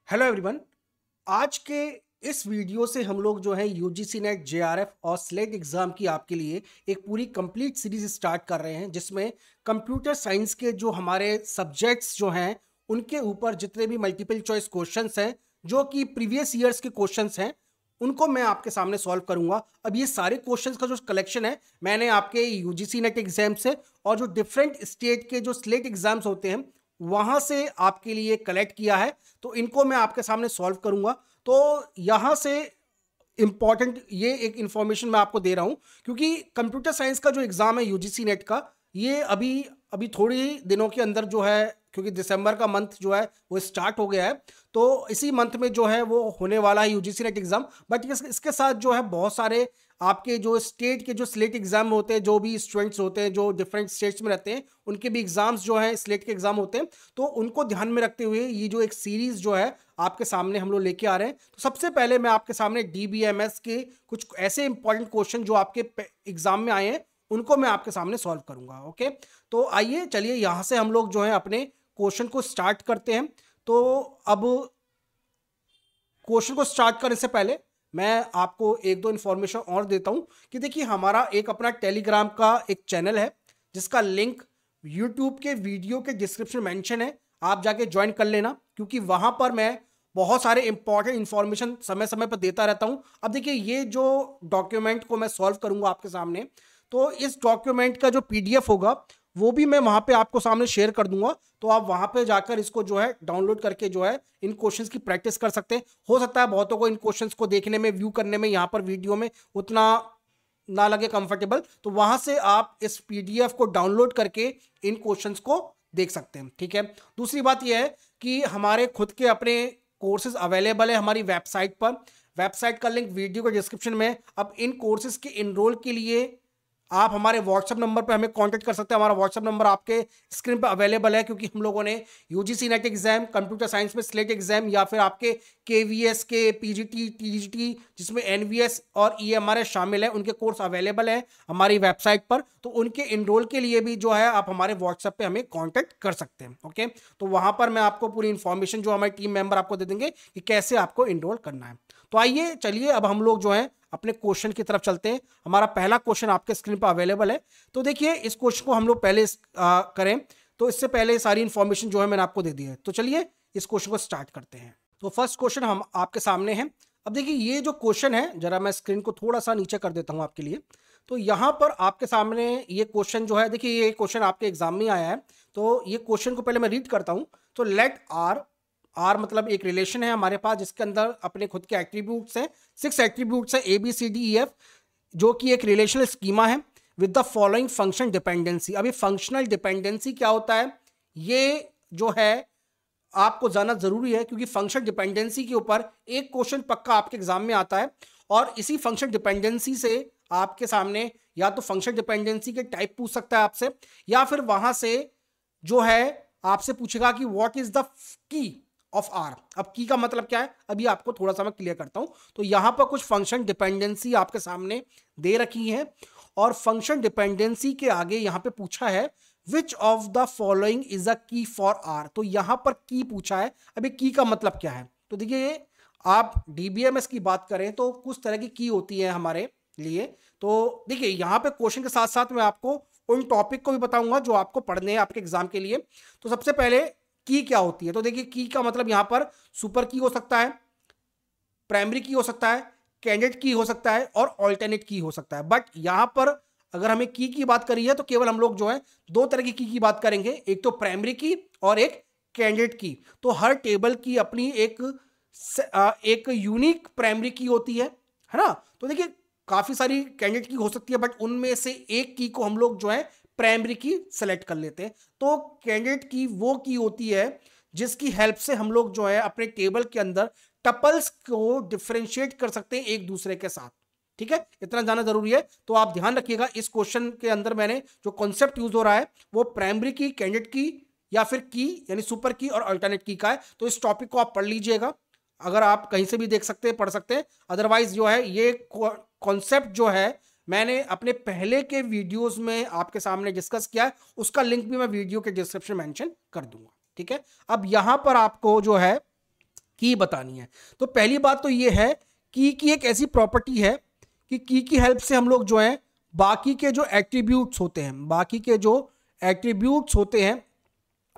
Hello everyone. आज के इस वीडियो से हम लोग जो है यूजीसी नेट जेआरएफ और स्लेट एग्जाम की आपके लिए एक पूरी कंप्लीट सीरीज स्टार्ट कर रहे हैं, जिसमें कंप्यूटर साइंस के जो हमारे सब्जेक्ट्स जो हैं उनके ऊपर जितने भी मल्टीपल चॉइस क्वेश्चंस हैं जो कि प्रीवियस ईयर्स के क्वेश्चंस हैं उनको मैं आपके सामने सॉल्व करूंगा। अब ये सारे क्वेश्चंस का जो कलेक्शन है मैंने आपके यूजीसी नेट एग्जाम से और जो डिफरेंट स्टेट के जो स्लेट एग्जाम्स होते हैं वहां से आपके लिए कलेक्ट किया है, तो इनको मैं आपके सामने सॉल्व करूंगा। तो यहां से इंपॉर्टेंट ये एक इंफॉर्मेशन मैं आपको दे रहा हूं, क्योंकि कंप्यूटर साइंस का जो एग्जाम है यूजीसी नेट का, ये अभी अभी थोड़ी दिनों के अंदर जो है, क्योंकि दिसंबर का मंथ जो है वो स्टार्ट हो गया है, तो इसी मंथ में जो है वो होने वाला है यूजीसी नेट एग्जाम। बट इसके साथ जो है बहुत सारे आपके जो स्टेट के जो स्लेट एग्जाम होते हैं, जो भी स्टूडेंट्स होते हैं जो डिफरेंट स्टेट्स में रहते हैं उनके भी एग्जाम्स जो है स्लेट के एग्जाम होते हैं, तो उनको ध्यान में रखते हुए ये जो एक सीरीज जो है आपके सामने हम लोग लेके आ रहे हैं। तो सबसे पहले मैं आपके सामने डीबीएमएस के कुछ ऐसे इंपॉर्टेंट क्वेश्चन जो आपके एग्जाम में आए हैं उनको मैं आपके सामने सॉल्व करूंगा। ओके, तो आइए चलिए यहां से हम लोग जो है अपने क्वेश्चन को स्टार्ट करते हैं। तो अब क्वेश्चन को स्टार्ट करने से पहले मैं आपको एक दो इंफॉर्मेशन और देता हूं कि देखिए हमारा एक अपना टेलीग्राम का एक चैनल है जिसका लिंक यूट्यूब के वीडियो के डिस्क्रिप्शन में मेंशन है, आप जाके ज्वाइन कर लेना, क्योंकि वहां पर मैं बहुत सारे इंपॉर्टेंट इंफॉर्मेशन समय समय पर देता रहता हूं। अब देखिए ये जो डॉक्यूमेंट को मैं सॉल्व करूंगा आपके सामने, तो इस डॉक्यूमेंट का जो पीडीएफ होगा वो भी मैं वहां पे आपको सामने शेयर कर दूंगा, तो आप वहां पे जाकर इसको जो है डाउनलोड करके जो है इन क्वेश्चंस की प्रैक्टिस कर सकते हैं। हो सकता है बहुतों को इन क्वेश्चंस को देखने में, व्यू करने में यहाँ पर वीडियो में उतना ना लगे कंफर्टेबल, तो वहां से आप इस पीडीएफ को डाउनलोड करके इन क्वेश्चंस को देख सकते हैं। ठीक है, दूसरी बात यह है कि हमारे खुद के अपने कोर्सेज अवेलेबल है हमारी वेबसाइट पर। वेबसाइट का लिंक वीडियो के डिस्क्रिप्शन में है। अब इन कोर्सेज के इनरोल के लिए आप हमारे व्हाट्सएप नंबर पर हमें कांटेक्ट कर सकते हैं। हमारा व्हाट्सएप नंबर आपके स्क्रीन पर अवेलेबल है, क्योंकि हम लोगों ने UGC net exam, computer science में स्लेट एग्जाम, या फिर आपके केवीएस के पीजीटी टीजीटी जिसमें एनवीएस और ईएमआरएस शामिल है, उनके कोर्स अवेलेबल है हमारी वेबसाइट पर। तो उनके इनरोल के लिए भी जो है आप हमारे व्हाट्सएप पे हमें कॉन्टेक्ट कर सकते हैं। ओके, तो वहां पर मैं आपको पूरी इंफॉर्मेशन जो हमारे टीम मेंबर आपको दे देंगे कि कैसे आपको इनरोल करना है। तो आइए चलिए अब हम लोग जो है अपने क्वेश्चन की तरफ चलते हैं। हमारा पहला क्वेश्चन आपके स्क्रीन पर अवेलेबल है। तो देखिए इस क्वेश्चन को हम लोग पहले करें, तो इससे पहले सारी इंफॉर्मेशन जो है मैंने आपको दे दी है। तो चलिए इस क्वेश्चन को स्टार्ट करते हैं। तो फर्स्ट क्वेश्चन हम आपके सामने है। अब देखिए ये जो क्वेश्चन है, जरा मैं स्क्रीन को थोड़ा सा नीचे कर देता हूं आपके लिए। तो यहां पर आपके सामने ये क्वेश्चन जो है, देखिए ये क्वेश्चन आपके एग्जाम में आया है। तो ये क्वेश्चन को पहले मैं रीड करता हूं। तो लेट आर मतलब एक रिलेशन है हमारे पास जिसके अंदर अपने खुद के एट्रीब्यूट्स हैं, 6 एट्रीब्यूट्स हैं A B C D E F, जो कि एक रिलेशनल स्कीमा है with the following function dependency. अभी फंक्शनल डिपेंडेंसी क्या होता है ये जो है आपको जानना जरूरी है, क्योंकि फंक्शन डिपेंडेंसी के ऊपर एक क्वेश्चन पक्का आपके एग्जाम में आता है। और इसी फंक्शन डिपेंडेंसी से आपके सामने या तो फंक्शन डिपेंडेंसी के टाइप पूछ सकता है आपसे, या फिर वहां से जो है आपसे पूछेगा कि what is the key of R. अब की का मतलब क्या है अभी आपको थोड़ा सा मैं क्लियर करता हूं। तो यहां पर कुछ फंक्शन डिपेंडेंसी आपके सामने दे रखी है, और फंक्शन डिपेंडेंसी के आगे यहां पे पूछा है which of the following is a की फॉर आर। तो यहां पर की पूछा है। अभी की का मतलब क्या है, तो देखिए आप डीबीएमएस की बात करें तो कुछ तरह की की होती है हमारे लिए। तो देखिए यहां पे क्वेश्चन के साथ साथ मैं आपको उन टॉपिक को भी बताऊंगा जो आपको पढ़ने हैं आपके एग्जाम के लिए। तो सबसे पहले की क्या होती है, तो देखिए की का मतलब यहां पर सुपर की हो सकता है, प्राइमरी की हो सकता है, कैंडिडेट की हो सकता है, और ऑल्टरनेट की हो सकता है। बट यहां पर अगर हमें की बात करी है तो केवल हम लोग जो है दो तरह की बात करेंगे, एक तो प्राइमरी की और एक कैंडिडेट की। तो हर टेबल की अपनी एक यूनिक प्राइमरी की होती है ना। तो देखिए काफी सारी कैंडिडेट की हो सकती है, बट उनमें से एक की को हम लोग जो है प्राइमरी की सेलेक्ट कर लेते हैं। तो कैंडिडेट की वो की होती है जिसकी हेल्प से हम लोग जो है अपने टेबल के अंदर टपल्स को डिफरेंशिएट कर सकते हैं एक दूसरे के साथ। ठीक है, इतना जानना जरूरी है। तो आप ध्यान रखिएगा इस क्वेश्चन के अंदर मैंने जो कॉन्सेप्ट यूज हो रहा है वो प्राइमरी की, कैंडिडेट की, या फिर की यानी सुपर की और अल्टरनेट की का है। तो इस टॉपिक को आप पढ़ लीजिएगा, अगर आप कहीं से भी देख सकते हैं पढ़ सकते हैं। अदरवाइज जो है ये कॉन्सेप्ट जो है मैंने अपने पहले के वीडियोस में आपके सामने डिस्कस किया है, उसका लिंक भी मैं वीडियो के डिस्क्रिप्शन मेंशन कर दूंगा। ठीक है, अब यहां पर आपको जो है की बतानी है। तो पहली बात तो ये है की एक ऐसी प्रॉपर्टी है कि की हेल्प से हम लोग जो है बाकी के जो एट्रीब्यूट्स होते हैं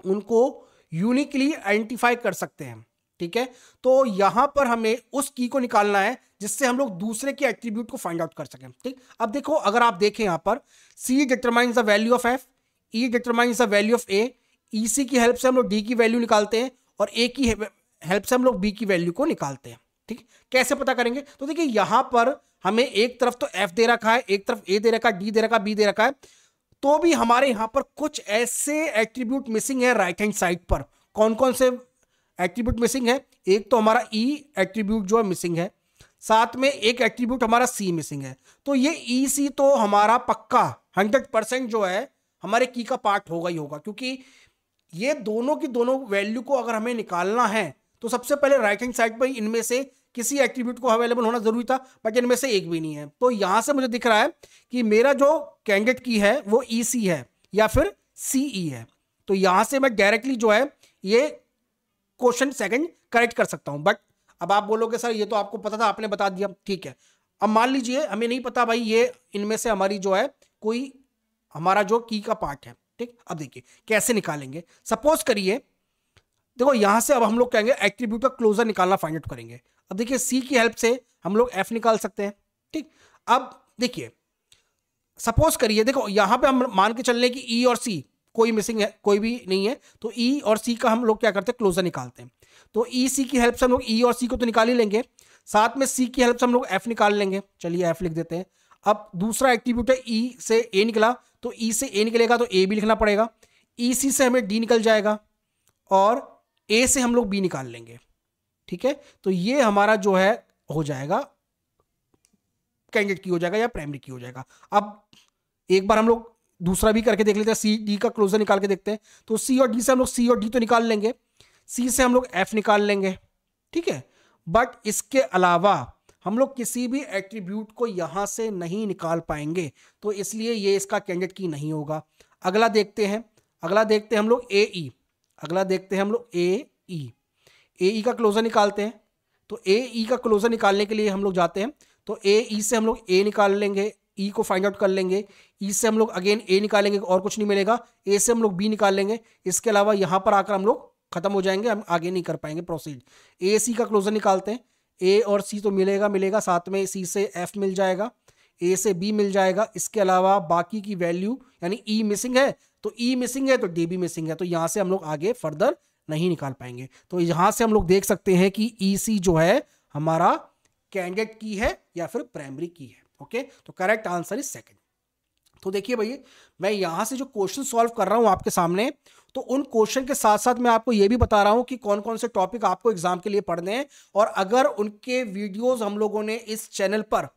उनको यूनिकली आइडेंटिफाई कर सकते हैं। ठीक है, तो यहां पर हमें उस की को निकालना है जिससे हम लोग दूसरे के एट्रीब्यूट को फाइंड आउट कर सकें। ठीक, अब देखो अगर आप देखें यहां पर C determines the value of F, E determines the value of A, E C की हेल्प से हम लोग डी की वैल्यू निकालते हैं और ए की हेल्प से हम लोग बी की वैल्यू को निकालते हैं। ठीक, कैसे पता करेंगे? तो देखिए यहां पर हमें एक तरफ तो एफ दे रखा है, एक तरफ ए दे रखा है, डी दे रखा है, बी दे रखा है, तो भी हमारे यहां पर कुछ ऐसे एट्रीब्यूट मिसिंग है राइट हैंड साइड पर। कौन कौन से एट्रीब्यूट मिसिंग है? एक तो हमारा ई एट्रीब्यूट जो है मिसिंग है, साथ में एक एट्रीब्यूट हमारा सी मिसिंग है। तो ये ई सी तो हमारा पक्का 100% जो है हमारे की का पार्ट होगा ही होगा, क्योंकि ये दोनों की दोनों वैल्यू को अगर हमें निकालना है तो सबसे पहले राइट हैंड साइड पर इनमें से किसी एट्रीब्यूट को अवेलेबल होना जरूरी था, बट इनमें से एक भी नहीं है। तो यहां से मुझे दिख रहा है कि मेरा जो कैंडिडेट की है वो ई सी है या फिर सीई है। तो यहां से मैं डायरेक्टली जो है ये क्वेश्चन सेकंड करेक्ट कर सकता हूं। बट अब आप बोलोगे सर ये तो आपको पता था, आपने बता दिया। ठीक है, अब मान लीजिए हमें नहीं पता भाई ये इनमें से हमारी जो है कोई हमारा जो की का पार्ट है। ठीक, अब देखिए कैसे निकालेंगे। सपोज करिए देखो यहां से अब हम लोग कहेंगे एट्रीब्यूट का क्लोजर निकालना फाइंड आउट करेंगे। अब देखिए सी की हेल्प से हम लोग एफ निकाल सकते हैं। ठीक, अब देखिए सपोज करिए, देखो यहां पे हम मान के चल रहे हैं कि ई और सी कोई मिसिंग है, कोई भी नहीं है, तो ई और सी का हम लोग क्या करते हैं क्लोजर निकालते हैं। तो ई सी की हेल्प से हम लोग ई और सी को तो निकाल ही लेंगे, साथ में सी की हेल्प से हम लोग एफ निकाल लेंगे। चलिए एफ लिख देते हैं। अब दूसरा एट्रीब्यूट है ई से ए निकला, तो ई से ए निकलेगा तो ए भी लिखना पड़ेगा। ई सी से हमें डी निकल जाएगा और ए से हम लोग बी निकाल लेंगे। ठीक है, तो ये हमारा जो है हो जाएगा कैंडिडेट की हो जाएगा या प्राइमरी की हो जाएगा। अब एक बार हम लोग दूसरा भी करके देख लेते हैं, सी डी का क्लोजर निकाल के देखते हैं। तो सी और डी से हम लोग सी और डी तो निकाल लेंगे, सी से हम लोग एफ निकाल लेंगे। ठीक है, बट इसके अलावा हम लोग किसी भी एट्रीब्यूट को यहां से नहीं निकाल पाएंगे, तो इसलिए ये इसका कैंडिडेट की नहीं होगा। अगला देखते हैं हम लोग ए ई। ए ई का क्लोजर निकालते हैं। तो ए ई का क्लोजर निकालने के लिए हम लोग जाते हैं, तो ए ई से हम लोग ए निकाल लेंगे, ई को फाइंड आउट कर लेंगे, ई से हम लोग अगेन ए निकालेंगे और कुछ नहीं मिलेगा, ए से हम लोग बी निकाल लेंगे। इसके अलावा यहां पर आकर हम लोग खत्म हो जाएंगे, हम आगे नहीं कर पाएंगे प्रोसीड। ए सी का क्लोजर निकालते हैं, ए और सी तो मिलेगा, साथ में सी से एफ मिल जाएगा, ए से बी मिल जाएगा। इसके अलावा बाकी की वैल्यू यानी ई मिसिंग है, तो ई मिसिंग है तो डी भी मिसिंग है, तो यहां से हम लोग आगे फर्दर नहीं निकाल पाएंगे। तो यहां से हम लोग देख सकते हैं कि ई सी जो है हमारा कैंडिडेट की है या फिर प्राइमरी की है। ओके, तो करेक्ट आंसर इज सेकंड। तो देखिए भैया मैं यहां से जो क्वेश्चन सॉल्व कर रहा हूं आपके सामने, तो उन क्वेश्चन के साथ साथ मैं आपको यह भी बता रहा हूं कि कौन कौन से टॉपिक आपको एग्जाम के लिए पढ़ने हैं, और अगर उनके वीडियोस हम लोगों ने इस चैनल पर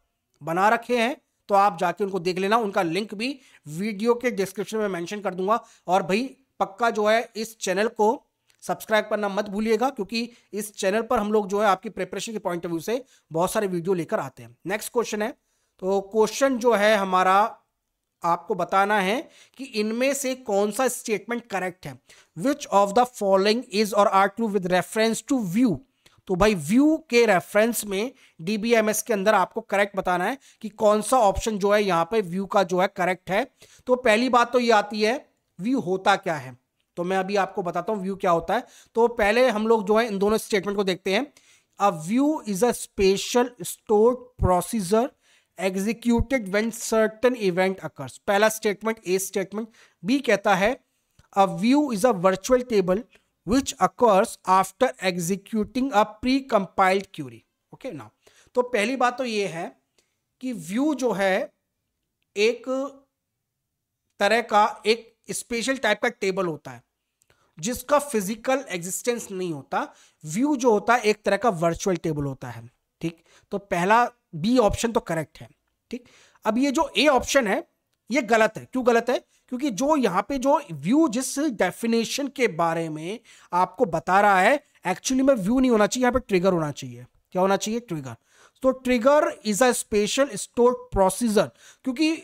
बना रखे हैं तो आप जाके उनको देख लेना। उनका लिंक भी वीडियो के डिस्क्रिप्शन में मेंशन कर दूंगा। और भाई पक्का जो है इस चैनल को सब्सक्राइब करना मत भूलिएगा, क्योंकि इस चैनल पर हम लोग जो है आपकी प्रिपरेशन के पॉइंट ऑफ व्यू से बहुत सारे वीडियो लेकर आते हैं। नेक्स्ट क्वेश्चन है, तो क्वेश्चन जो है हमारा आपको बताना है कि इनमें से कौन सा स्टेटमेंट करेक्ट है। Which of the following is और are true with reference to view. तो भाई व्यू के रेफरेंस में डीबीएमएस के अंदर आपको करेक्ट बताना है कि कौन सा ऑप्शन जो है यहां पे व्यू का जो है करेक्ट है। तो पहली बात तो ये आती है व्यू होता क्या है, तो मैं अभी आपको बताता हूं व्यू क्या होता है। तो पहले हम लोग जो है इन दोनों स्टेटमेंट को देखते हैं। A view is a special stored procedure executed when certain event occurs. पहला स्टेटमेंट ए स्टेटमेंट। बी कहता है a view is a virtual table which occurs after executing a pre-compiled query. Okay, now तो पहली बात तो ये है कि व्यू जो है एक तरह का एक स्पेशल टाइप का टेबल होता है जिसका फिजिकल एग्जिस्टेंस नहीं होता। व्यू जो होता है एक तरह का वर्चुअल टेबल होता है। ठीक, तो पहला बी ऑप्शन तो करेक्ट है। ठीक, अब ये जो ए ऑप्शन है ये गलत है। क्यों गलत है? क्योंकि जो यहां पे जो व्यू जिस डेफिनेशन के बारे में आपको बता रहा है एक्चुअली में व्यू नहीं होना चाहिए, यहां पे ट्रिगर होना चाहिए। क्या होना चाहिए? ट्रिगर। तो trigger is a special stored procedure, क्योंकि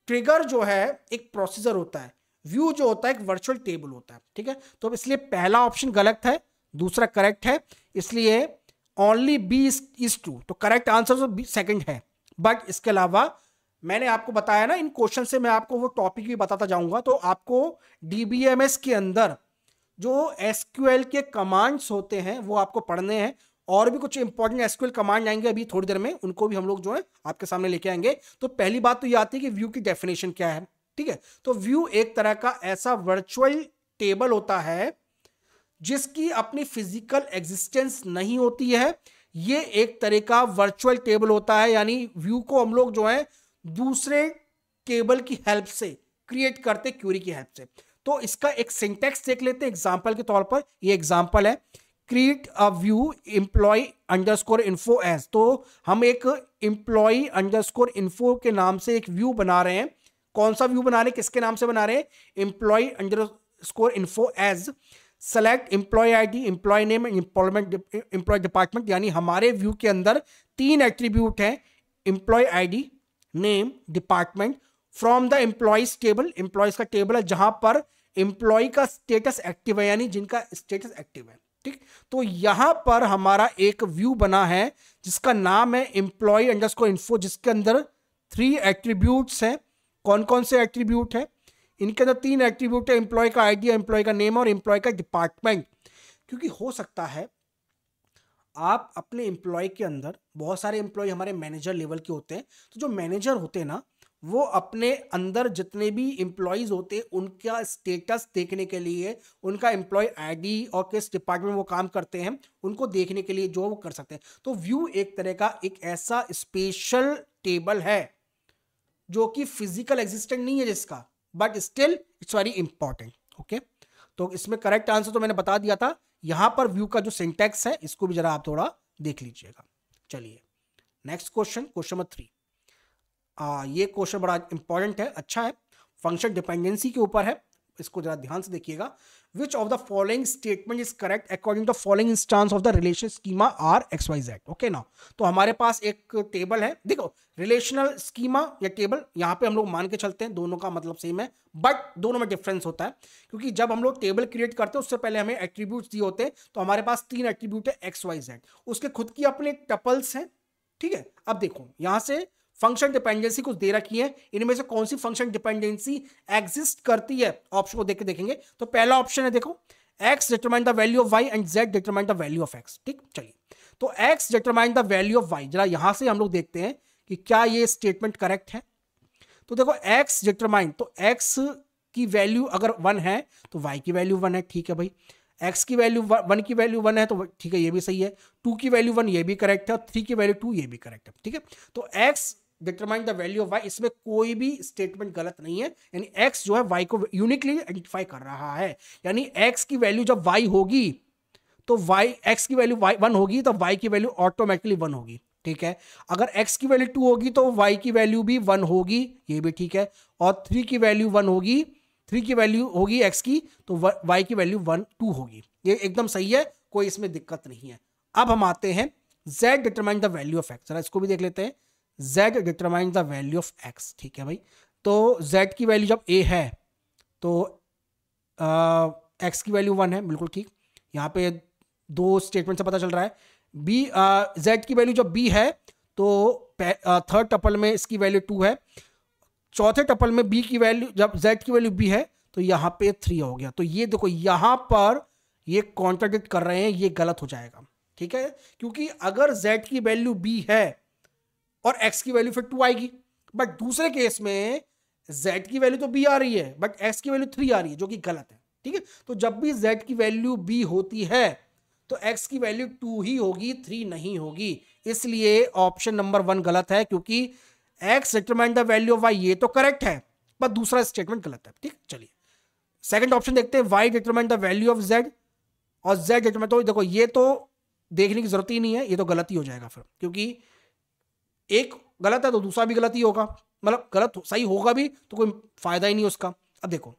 ट्रिगर जो है एक प्रोसीजर होता है, व्यू जो होता है एक वर्चुअल टेबल होता है। ठीक है, तो इसलिए पहला ऑप्शन गलत है, दूसरा करेक्ट है, इसलिए ओनली बी इज ट्रू। तो करेक्ट आंसर तो सेकंड है। बट इसके अलावा मैंने आपको बताया ना, इन क्वेश्चन से मैं आपको वो टॉपिक भी बताता जाऊंगा। तो आपको डीबीएमएस के अंदर जो एसक्यूएल के कमांड्स होते हैं वो आपको पढ़ने हैं, और भी कुछ इंपॉर्टेंट एसक्यूएल कमांड आएंगे अभी थोड़ी देर में, उनको भी हम लोग जो है आपके सामने लेके आएंगे। तो पहली बात तो ये आती है कि व्यू की डेफिनेशन क्या है, ठीक है। तो व्यू एक तरह का ऐसा वर्चुअल टेबल होता है जिसकी अपनी फिजिकल एग्जिस्टेंस नहीं होती है। ये एक तरह का वर्चुअल टेबल होता है, यानी व्यू को हम लोग जो है दूसरे टेबल की हेल्प से क्रिएट करते, क्यूरी की हेल्प से। तो इसका एक सिंटेक्स देख लेते हैं एग्जांपल के तौर पर। ये एग्जांपल है, create a view employ underscore info as. तो हम एक एम्प्लॉय अंडरस्कोर इन्फो के नाम से एक व्यू बना रहे हैं। कौन सा व्यू बना रहे हैं, किसके नाम से बना रहे हैं, employ underscore info as. Select employ ID, employ name, employment, employ department. यानी हमारे व्यू के अंदर 3 एट्रीब्यूट हैं, employ ID, name, department, from the employees table. Employees का टेबल है जहां पर एम्प्लॉय का स्टेटस एक्टिव है, यानी जिनका स्टेटस एक्टिव है, ठीक। तो यहां पर हमारा एक व्यू बना है जिसका नाम है एम्प्लॉय अंडरस्कोर इन्फो, जिसके अंदर 3 एट्रीब्यूट्स हैं। कौन कौन से एट्रीब्यूट हैं, इनके अंदर 3 एट्रीब्यूट है, एम्प्लॉय का आईडी, एम्प्लॉय का नेम और एम्प्लॉय का डिपार्टमेंट। क्योंकि हो सकता है आप अपने एम्प्लॉय के अंदर, बहुत सारे एम्प्लॉय हमारे मैनेजर लेवल के होते हैं, तो जो मैनेजर होते हैं ना, वो अपने अंदर जितने भी एम्प्लॉयज होते हैं उनका स्टेटस देखने के लिए, उनका एम्प्लॉय आईडी और किस डिपार्टमेंट में वो काम करते हैं उनको देखने के लिए जो वो कर सकते हैं। तो व्यू एक तरह का एक ऐसा स्पेशल टेबल है जो कि फिजिकल एग्जिस्टेंट नहीं है जिसका, but still it's very important, okay. तो इसमें करेक्ट आंसर तो मैंने बता दिया था। यहां पर व्यू का जो सिंटैक्स है इसको भी जरा आप थोड़ा देख लीजिएगा। चलिए नेक्स्ट क्वेश्चन, क्वेश्चन नंबर 3। ये क्वेश्चन बड़ा इंपॉर्टेंट है, अच्छा है, फंक्शन डिपेंडेंसी के ऊपर है, इसको जरा ध्यान से देखिएगा। Which of the following statement is correct according to the following instance of the relation schema R X Y Z. Okay ना, तो हमारे पास एक टेबल है, देखो रिलेशनल स्कीमा या टेबल, यहाँ पे हम लोग मान के चलते हैं दोनों का मतलब सेम है, बट दोनों में डिफरेंस होता है। क्योंकि जब हम लोग टेबल क्रिएट करते हैं उससे पहले हमें एट्रीब्यूट्स दिए होते हैं। तो हमारे पास 3 एट्रीब्यूट है एक्स वाई जेड, उसके खुद की अपने टपल्स हैं, ठीक है। अब देखो यहां से फंक्शन डिपेंडेंसी कुछ दे रखी है, इनमें से कौन सी फंक्शन डिपेंडेंसी एग्जिस्ट करती है, ऑप्शन को देख के देखेंगे। तो पहला ऑप्शन है, देखो x determine the value of y and z determine the value of x, ठीक। चलिए, तो x determine the value of y, जरा यहां से हम लोग देखते हैं कि क्या ये स्टेटमेंट करेक्ट है। तो देखो x डिटरमाइन, तो x की वैल्यू अगर 1 है तो y की वैल्यू 1 है, ठीक है भाई। x की वैल्यू 1 की वैल्यू 1 है तो ठीक है, ये भी सही है। 2 की वैल्यू 1 ये भी करेक्ट है, और 3 की वैल्यू 2 ये भी करेक्ट है, ठीक है। तो x determine the value of y, इसमें कोई भी स्टेटमेंट गलत नहीं है, यानी x जो है y को यूनिकली आइडेंटिफाई कर रहा है। यानी x की वैल्यू जब y होगी तो x की वैल्यू 1 होगी तो y की वैल्यू ऑटोमेटिकली 1 होगी, ठीक है। अगर x की वैल्यू 2 होगी तो y की वैल्यू भी 1 होगी, ये भी ठीक है। और 3 की वैल्यू 1 होगी, 3 की वैल्यू होगी x की, तो y की वैल्यू 2 होगी। ये एकदम सही है, कोई इसमें दिक्कत नहीं है। अब हम आते हैं z determine the value of x, जरा इसको भी देख लेते हैं। z determine the value of x, ठीक है भाई। तो z की वैल्यू जब a है तो x की वैल्यू 1 है, बिल्कुल ठीक। यहाँ पे 2 स्टेटमेंट से पता चल रहा है। b z की वैल्यू जब b है तो थर्ड टपल में इसकी वैल्यू 2 है, चौथे टपल में b की वैल्यू जब z की वैल्यू b है तो यहाँ पे 3 हो गया। तो ये देखो यहाँ पर ये कॉन्ट्राडिक्ट कर रहे हैं, ये गलत हो जाएगा, ठीक है। क्योंकि अगर z की वैल्यू b है और x की वैल्यू फिर 2 आएगी, बट दूसरे केस में z की वैल्यू तो b आ रही है बट x की वैल्यू 3 आ रही है, जो कि गलत है, ठीक है। तो जब भी z की वैल्यू b होती है तो x की वैल्यू 2 ही होगी, 3 नहीं होगी। इसलिए ऑप्शन नंबर 1 गलत है, क्योंकि x determine the value of y ये तो करेक्ट है पर दूसरा स्टेटमेंट गलत है, ठीक। चलिए सेकंड ऑप्शन देखते हैं, y determine the value of z और z डिटरमाइन, तो देखो ये तो देखने की जरूरत ही नहीं है, ये तो गलत ही हो जाएगा फिर, क्योंकि एक गलत है तो दूसरा भी गलत ही होगा, मतलब गलत सही होगा भी तो कोई फायदा ही नहीं उसका। अब देखो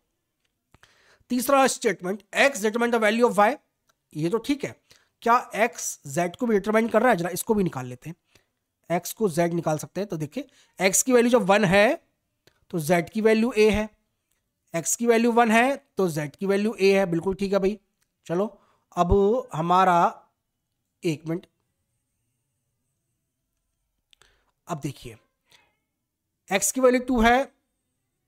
तीसरा statement, x determine the value of y, ये तो ठीक है। क्या x z को भी डिटरमाइन कर रहा है, जरा इसको भी निकाल लेते हैं। x को z निकाल सकते हैं, तो देखिए x की वैल्यू जब 1 है तो z की वैल्यू a है, x की वैल्यू 1 है तो z की वैल्यू a है, बिल्कुल ठीक है भाई। चलो अब हमारा, एक मिनट, अब देखिए x की वैल्यू 2 है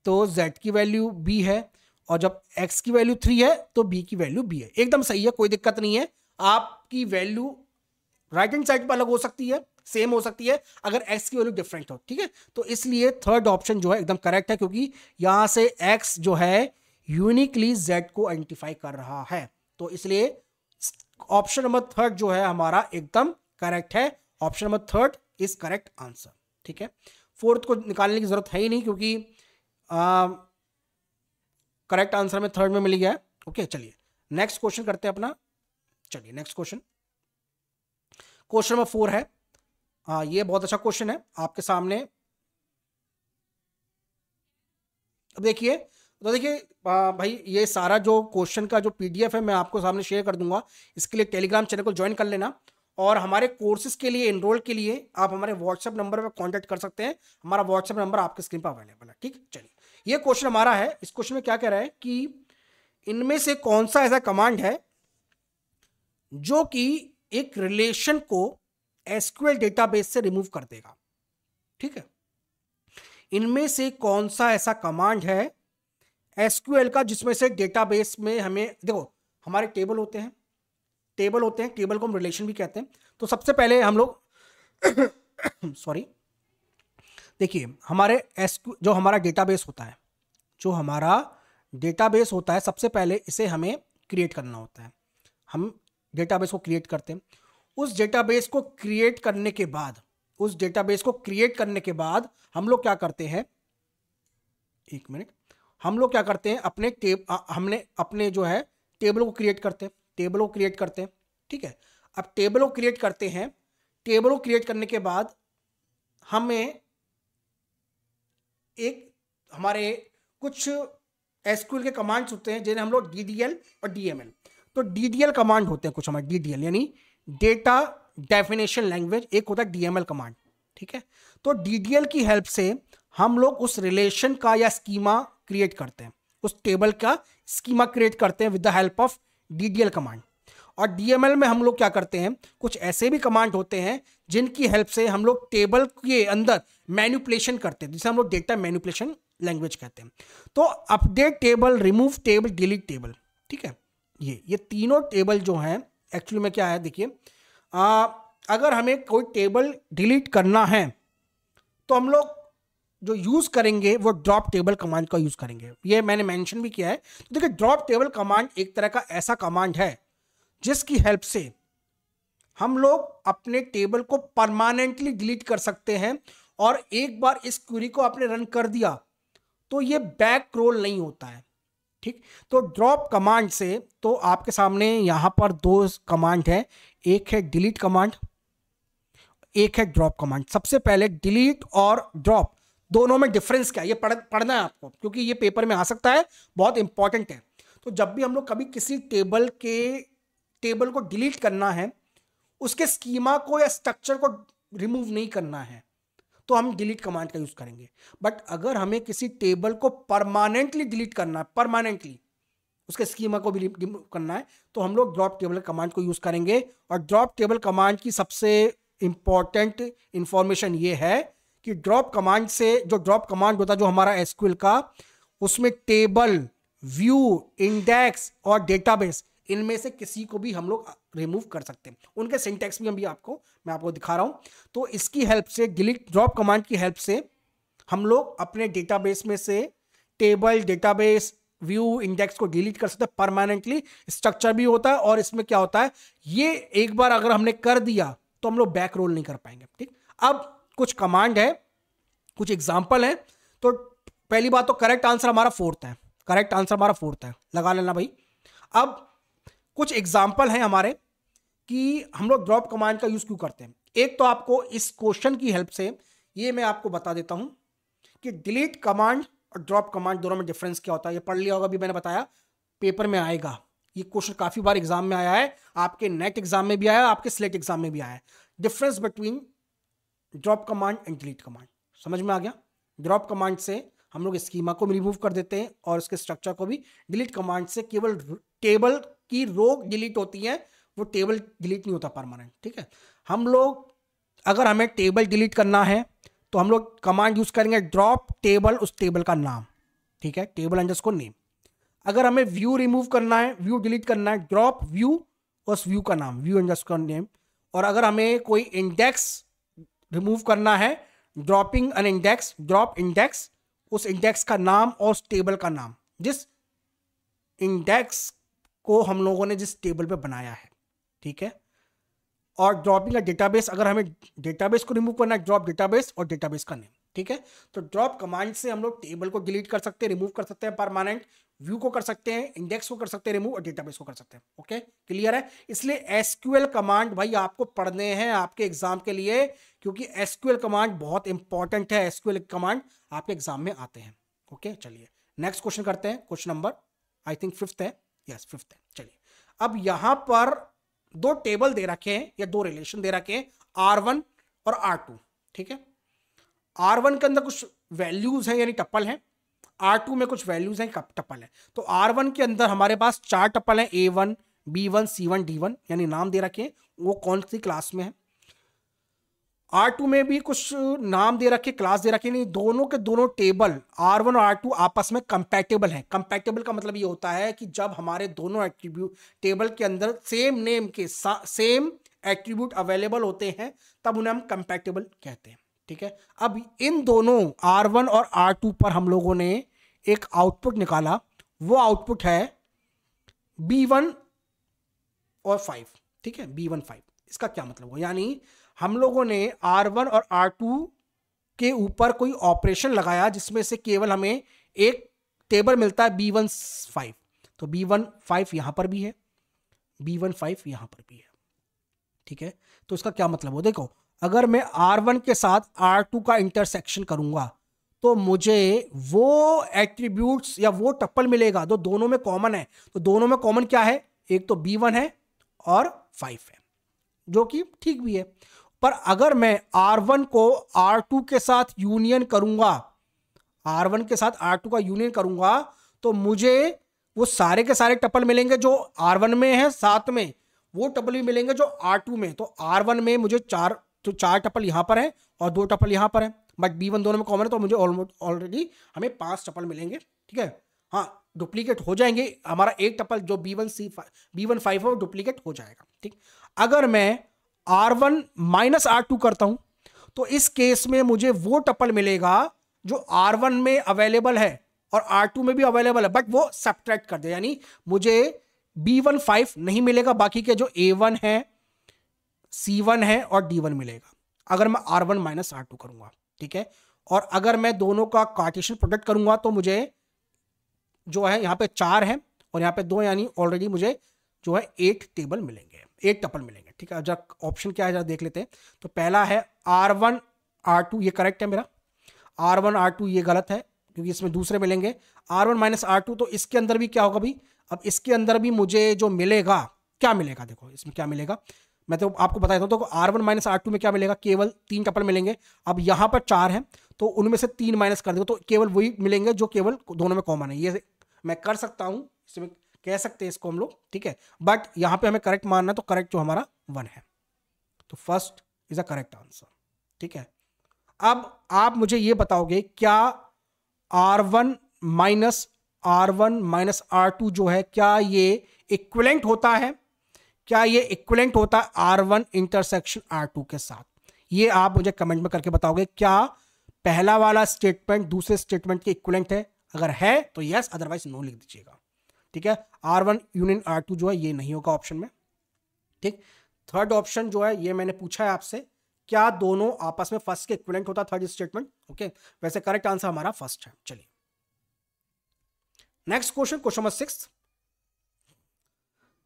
तो z की वैल्यू b है, और जब x की वैल्यू 3 है तो b की वैल्यू b है। एकदम सही है, कोई दिक्कत नहीं है। आपकी वैल्यू राइट हैंड साइड पर अलग हो सकती है, सेम हो सकती है अगर x की वैल्यू डिफरेंट हो, ठीक है। तो इसलिए थर्ड ऑप्शन जो है एकदम करेक्ट है, क्योंकि यहां से x जो है यूनिकली z को आइडेंटिफाई कर रहा है। तो इसलिए ऑप्शन नंबर थर्ड जो है हमारा एकदम करेक्ट है। Option number third is correct answer, ठीक है। फोर्थ को निकालने की जरूरत है ही नहीं, क्योंकि करेक्ट आंसर में थर्ड में मिल गया है। ओके, चलिए नेक्स्ट क्वेश्चन करते हैं अपना। चलिए नेक्स्ट क्वेश्चन, क्वेश्चन नंबर 4 है। ये बहुत अच्छा क्वेश्चन है आपके सामने। अब देखिए, तो देखिए भाई, ये सारा जो क्वेश्चन का जो पीडीएफ है मैं आपको सामने शेयर कर दूंगा। इसके लिए टेलीग्राम चैनल को ज्वाइन कर लेना, और हमारे कोर्सेज के लिए एनरोल के लिए आप हमारे व्हाट्सएप नंबर पर कांटेक्ट कर सकते हैं। हमारा व्हाट्सएप नंबर आपके स्क्रीन पर अवेलेबल है, ठीक। चलिए, ये क्वेश्चन हमारा है। इस क्वेश्चन में क्या कह रहा है कि इनमें से कौन सा ऐसा कमांड है जो कि एक रिलेशन को एसक्यूएल डेटाबेस से रिमूव कर देगा, ठीक है। इनमें से कौन सा ऐसा कमांड है एसक्यूएल का जिसमें से डेटाबेस में हमें, देखो हमारे टेबल होते हैं, टेबल को हम रिलेशन भी कहते हैं। तो सबसे पहले हम लोग सॉरी, देखिए हमारे जो हमारा डेटाबेस होता है, सबसे पहले इसे हमें क्रिएट करना होता है। हम डेटाबेस को क्रिएट करते हैं। उस डेटाबेस को क्रिएट करने के बाद हम लोग क्या करते हैं, एक मिनट, हम लोग क्या करते हैं, हमने अपने जो है टेबल को क्रिएट करते हैं, ठीक है। अब टेबल को क्रिएट करते हैं, टेबल को क्रिएट करने के बाद हमें हमारे कुछ एसक्यूएल के कमांड्स होते हैं जिन्हें हम लोग DDL और DML, तो DDL कमांड होते हैं कुछ हमारे, DDL यानी डेटा डेफिनेशन लैंग्वेज, एक होता है DML कमांड, ठीक है। तो DDL की हेल्प से हम लोग उस रिलेशन का या स्कीमा क्रिएट करते हैं, उस टेबल का स्कीमा क्रिएट करते हैं with the help of DDL command. और DML में हम लोग क्या करते हैं, कुछ ऐसे भी कमांड होते हैं जिनकी हेल्प से हम लोग टेबल के अंदर मैनिपुलेशन करते हैं, जिसे हम लोग डेटा मैनिपुलेशन लैंग्वेज कहते हैं। तो update table, remove table, delete table, ठीक है। ये तीनों टेबल जो हैं एक्चुअली में क्या है, देखिए अगर हमें कोई टेबल डिलीट करना है तो हम लोग जो यूज करेंगे वो ड्रॉप टेबल कमांड का यूज करेंगे। ये मैंने मेंशन भी किया है। तो देखिए, ड्रॉप टेबल कमांड एक तरह का ऐसा कमांड है जिसकी हेल्प से हम लोग अपने टेबल को परमानेंटली डिलीट कर सकते हैं, और एक बार इस क्वेरी को आपने रन कर दिया तो ये बैक रोल नहीं होता है, ठीक। तो ड्रॉप कमांड से, तो आपके सामने यहां पर दो कमांड है, एक है डिलीट कमांड, एक है ड्रॉप कमांड। सबसे पहले डिलीट और ड्रॉप दोनों में डिफरेंस क्या है ये पढ़ना है आपको, क्योंकि ये पेपर में आ सकता है, बहुत इंपॉर्टेंट है। तो जब भी हम लोग कभी किसी टेबल को डिलीट करना है, उसके स्कीमा को या स्ट्रक्चर को रिमूव नहीं करना है, तो हम डिलीट कमांड का यूज करेंगे। बट अगर हमें किसी टेबल को परमानेंटली डिलीट करना है, परमानेंटली उसके स्कीमा को भी रिमूव करना है, तो हम लोग ड्रॉप टेबल कमांड को यूज करेंगे। और ड्रॉप टेबल कमांड की सबसे इंपॉर्टेंट इंफॉर्मेशन ये है कि ड्रॉप कमांड से, जो ड्रॉप कमांड होता है जो हमारा एसक्यूएल का, उसमें टेबल, व्यू, इंडेक्स और डेटाबेस, इनमें से किसी को भी हम लोग रिमूव कर सकते हैं। उनके सिंटैक्स भी मैं आपको दिखा रहा हूं। तो इसकी हेल्प से, ड्रॉप कमांड की हेल्प से हम लोग अपने डेटाबेस में से टेबल, डेटाबेस, व्यू, इंडेक्स को डिलीट कर सकते हैं परमानेंटली। स्ट्रक्चर भी होता है, और इसमें क्या होता है, ये एक बार अगर हमने कर दिया तो हम लोग बैक रोल नहीं कर पाएंगे, ठीक। अब कुछ कमांड है, कुछ एग्जाम्पल है। तो पहली बात तो करेक्ट आंसर हमारा फोर्थ है, लगा लेना भाई। अब कुछ एग्जाम्पल हैं हमारे कि हम लोग ड्रॉप कमांड का यूज क्यों करते हैं। एक तो आपको इस क्वेश्चन की हेल्प से ये मैं आपको बता देता हूं कि डिलीट कमांड और ड्रॉप कमांड दोनों में डिफरेंस क्या होता है। ये पढ़ लिया होगा, अभी मैंने बताया, पेपर में आएगा ये क्वेश्चन, काफी बार एग्जाम में आया है, आपके नेट एग्जाम में भी आया है, आपके स्लेट एग्जाम में भी आया है। Difference between drop command and delete command समझ में आ गया। ड्रॉप कमांड से हम लोग स्कीमा को रिमूव कर देते हैं और उसके स्ट्रक्चर को भी। डिलीट कमांड से केवल टेबल की रो डिलीट होती है, वो टेबल डिलीट नहीं होता परमानेंट, ठीक है। हम लोग अगर हमें टेबल डिलीट करना है तो हम लोग कमांड यूज करेंगे ड्रॉप टेबल, उस टेबल का नाम, ठीक है, टेबल अंडरस्कोर नेम। अगर हमें व्यू रिमूव करना है, व्यू डिलीट करना है, ड्रॉप व्यू, उस व्यू का नाम, व्यू अंडरस्कोर नेम। और अगर हमें कोई इंडेक्स रिमूव करना है, dropping an index, drop index, उस इंडेक्स का नाम और उस टेबल का नाम, जिस इंडेक्स को हम लोगों ने जिस टेबल पे बनाया है, ठीक है। और ड्रॉपिंग का डेटाबेस, अगर हमें डेटाबेस को रिमूव करना है, ड्रॉप डेटाबेस और डेटाबेस का नेम, ठीक है। तो ड्रॉप कमांड से हम लोग टेबल को डिलीट कर सकते हैं, रिमूव कर सकते हैं परमानेंट, व्यू को कर सकते हैं, इंडेक्स को कर सकते हैं रिमूव, और डेटाबेस को कर सकते हैं। ओके, क्लियर है। इसलिए एसक्यूएल कमांड भाई आपको पढ़ने हैं आपके एग्जाम के लिए, क्योंकि एसक्यूएल कमांड बहुत इंपॉर्टेंट है, एसक्यूएल कमांड आपके एग्जाम में आते हैं। ओके, चलिए नेक्स्ट क्वेश्चन करते हैं। Question number I think 5th है, यस 5th है। चलिए, अब यहां पर दो टेबल दे रखे हैं या दो रिलेशन दे रखे हैं, R1 और R2, ठीक है। R1 के अंदर कुछ वैल्यूज हैं यानी टप्पल हैं, R2 में कुछ वैल्यूज हैं टप्पल है। तो R1 के अंदर हमारे पास 4 टप्पल हैं, A1 B1 C1 D1, यानी नाम दे रखे हैं, वो कौन सी क्लास में है। R2 में भी कुछ नाम दे रखे, क्लास दे रखे, नहीं, दोनों के दोनों टेबल R1 और R2 आपस में कंपैटिबल हैं। कंपैटिबल का मतलब ये होता है कि जब हमारे दोनों एट्रीब्यूट टेबल के अंदर सेम नेम के सेम एट्रीब्यूट अवेलेबल होते हैं, तब उन्हें हम कंपैटिबल कहते हैं, ठीक है। अब इन दोनों R1 और R2 पर हम लोगों ने एक आउटपुट निकाला, वो आउटपुट है B1 और 5, ठीक है, B1 5। इसका क्या मतलब हो, यानी हम लोगों ने R1 और R2 के ऊपर कोई ऑपरेशन लगाया जिसमें से केवल हमें एक टेबल मिलता है B1 5। तो B1 5 यहां पर भी है, B1 5 यहां पर भी है, ठीक है। तो इसका क्या मतलब हो, देखो, अगर मैं R1 के साथ R2 का इंटरसेक्शन करूंगा तो मुझे वो एट्रीब्यूट्स या वो टप्पल मिलेगा जो दोनों में कॉमन है। तो दोनों में कॉमन क्या है, एक तो B1 है और 5 है, जो कि ठीक भी है। पर अगर मैं R1 को R2 के साथ यूनियन करूंगा, R1 के साथ R2 का यूनियन करूंगा, तो मुझे वो सारे के सारे टप्पल मिलेंगे जो R1 में है, साथ में वो टप्पल भी मिलेंगे जो R2 में। तो R1 में मुझे 4 टप्पल यहां पर है और 2 टप्पल यहां पर है, बट B1 दोनों में कॉमन है, तो मुझे ऑलरेडी हमें 5 टप्पल मिलेंगे, ठीक है। हाँ, डुप्लीकेट हो जाएंगे, हमारा एक टप्पल जो B1 5 है वो डुप्लीकेट हो जाएगा, ठीक। अगर मैं R1 माइनस R2 करता हूं तो इस केस में मुझे वो टप्पल मिलेगा जो R1 में अवेलेबल है और R2 में भी अवेलेबल है, बट वो सब्ट्रैक्ट कर दे, यानी मुझे B1 5 नहीं मिलेगा, बाकी के जो A1 है, C1 है और D1 मिलेगा अगर मैं R1 माइनस R2 करूंगा, ठीक है। और अगर मैं दोनों का कार्टेशियन प्रोडक्ट करूंगा तो मुझे जो है यहां पे 4 है और यहां पे 2, यानी ऑलरेडी मुझे जो है 8 टेबल मिलेंगे, 8 टप्पल मिलेंगे, ठीक है। जरा ऑप्शन क्या है जरा देख लेते हैं। तो पहला है R1 R2, ये करेक्ट है मेरा। R1 R2 ये गलत है क्योंकि इसमें दूसरे मिलेंगे। R1 माइनस R2, तो इसके अंदर भी क्या होगा भाई, अब इसके अंदर भी मुझे जो मिलेगा, क्या मिलेगा, देखो इसमें क्या मिलेगा, मैं तो आपको बता देता हूं। तो R1 माइनस R2 में क्या मिलेगा, केवल 3 टप्पल मिलेंगे। अब यहां पर 4 है तो उनमें से 3 माइनस कर देगा तो केवल वही मिलेंगे जो केवल दोनों में कॉमन है। ये मैं कर सकता हूं, इसमें कह सकते हैं इसको हम लोग, ठीक है। बट यहां पे हमें करेक्ट मानना है, तो करेक्ट जो हमारा 1 है, तो first is a correct answer, ठीक है। अब आप मुझे ये बताओगे क्या R1 माइनस R2 जो है, क्या ये इक्विवेलेंट होता है, क्या ये इक्विवेलेंट होता है R1 इंटरसेक्शन R2 के साथ? ये आप मुझे कमेंट में करके बताओगे क्या पहला वाला स्टेटमेंट दूसरे स्टेटमेंट के इक्विवेलेंट है। अगर है तो यस, अदरवाइज नो लिख दीजिएगा, ठीक है। R1 यूनियन R2 जो है ये नहीं होगा ऑप्शन में, ठीक। थर्ड ऑप्शन जो है ये मैंने पूछा है आपसे, क्या दोनों आपस में फर्स्ट के इक्विवेलेंट होता है थर्ड स्टेटमेंट, ओके। वैसे करेक्ट आंसर हमारा फर्स्ट है। चलिए नेक्स्ट क्वेश्चन, क्वेश्चन नंबर 6।